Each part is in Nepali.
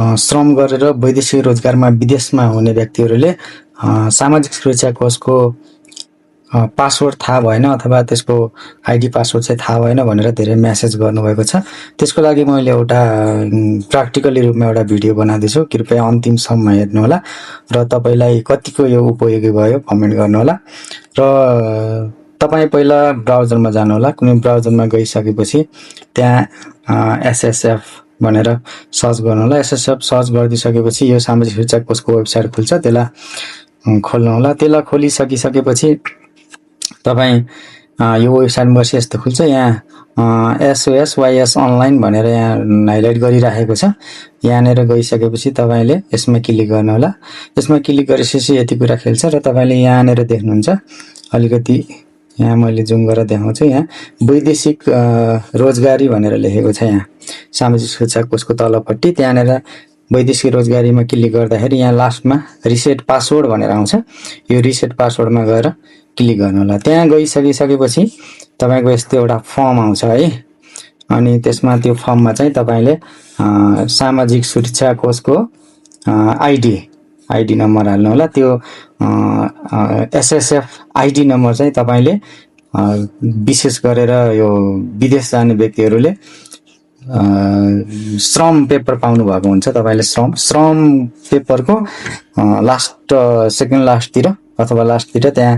श्रम गरेर वैदेशिक रोजगारमा विदेशमा हुने व्यक्तिहरूले सामाजिक सुरक्षा कोषको पासवर्ड थाहा भएन अथवा त्यसको आइडी पासवर्ड चाहिँ थाहा भएन भनेर धेरै मेसेज गर्नुभएको छ। त्यसको लागि मैले एउटा प्र्याक्टिकली रूपमा एउटा भिडियो बनाउँदैछु, कृपया अन्तिमसम्म हेर्नुहोला र तपाईँलाई कतिको यो उपयोगी भयो कमेन्ट गर्नुहोला। र तपाईँ पहिला ब्राउजरमा जानुहोला, कुनै ब्राउजरमा गइसकेपछि त्यहाँ एसएसएफ भनेर सर्च गर्नुहोला। एसएसएफ सर्च गरिदिसकेपछि यो सामाजिक सुरक्षा कोषको वेबसाइट खुल्छ, त्यसलाई खोल्नुहोला। त्यसलाई खोलिसकिसकेपछि तपाईँ यो वेबसाइटमा बसी यस्तो खुल्छ। यहाँ SOS अनलाइन भनेर यहाँ हाइलाइट गरिराखेको छ। यहाँनिर गइसकेपछि तपाईँले यसमा क्लिक गर्नुहोला। यसमा क्लिक गरेपछि यति कुरा खेल्छ र तपाईँले यहाँनिर देख्नुहुन्छ, अलिकति यहाँ मैले जुम गरेर देखाउँछु। यहाँ वैदेशिक रोजगारी भनेर लेखेको छ। यहाँ सामाजिक सुरक्षा कोषको तलपट्टि त्यहाँनिर वैदेशिक रोजगारीमा क्लिक गर्दाखेरि यहाँ लास्टमा रिसेट पासवर्ड भनेर आउँछ। यो रिसेट पासवर्डमा गएर क्लिक गर्नुहोला। त्यहाँ गइसकिसकेपछि तपाईँको यस्तो एउटा फर्म आउँछ है। अनि त्यसमा त्यो फर्ममा चाहिँ तपाईँले सामाजिक सुरक्षा कोषको आइडी नम्बर हाल्नुहोला। त्यो SSF आइडी नम्बर चाहिँ तपाईँले विशेष गरेर यो विदेश जाने व्यक्तिहरूले श्रम पेपर पाउनु भएको हुन्छ। तपाईँले श्रम पेपरको लास्ट सेकेन्ड लास्टतिर अथवा लास्टतिर त्यहाँ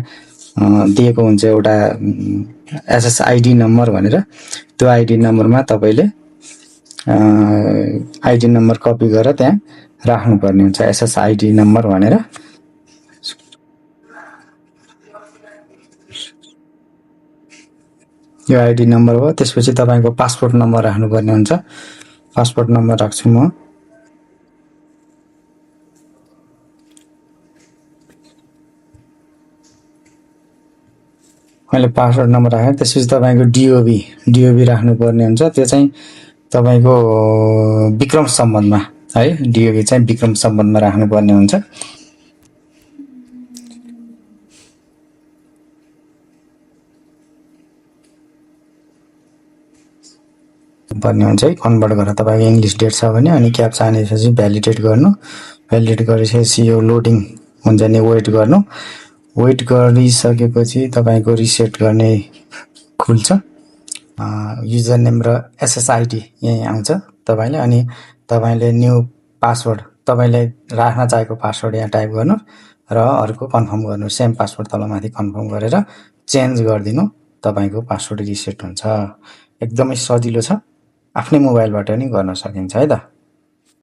दिएको हुन्छ एउटा SSID नम्बर भनेर। त्यो आइडी नम्बरमा तपाईँले आइडी नम्बर कपी गरेर त्यहाँ राख्नुपर्ने हुन्छ, SSID नम्बर भनेर। यो आइडी नम्बर हो। त्यसपछि तपाईँको पासपोर्ट नम्बर राख्नुपर्ने हुन्छ। पासपोर्ट नम्बर राख्छु म। मैले पासवर्ड नम्बर राखेँ। त्यसपछि तपाईँको डिओबी राख्नुपर्ने हुन्छ। त्यो चाहिँ तपाईँको विक्रम सम्बन्धमा है, डिओबी चाहिँ विक्रम सम्बन्धमा राख्नुपर्ने हुन्छ। पर्ने हुन्छ है, कन्भर्ट गरेर तपाईँको इङ्ग्लिस डेट छ भने अनि क्याप्चा हानेपछि भ्यालिडेट गर्नु। भ्यालिडेट गरिसकेपछि यो लोडिङ हुन्छ नि वेट गर्नु। वेट गरिसकेपछि तपाईँको रिसेट गर्ने खुल्छ। युजर नेम र SSID यही आउँछ तपाईँले। अनि तपाईँले न्यू पासवर्ड तपाईँले राख्न चाहेको पासवर्ड यहाँ टाइप गर्नु र अर्को कन्फर्म गर्नु। सेम पासवर्ड तलमाथि कन्फर्म गरेर चेन्ज गरिदिनु, तपाईँको पासवर्ड रिसेट हुन्छ। एकदमै सजिलो छ, आफ्नै मोबाइलबाट नि गर्न सकिन्छ है त।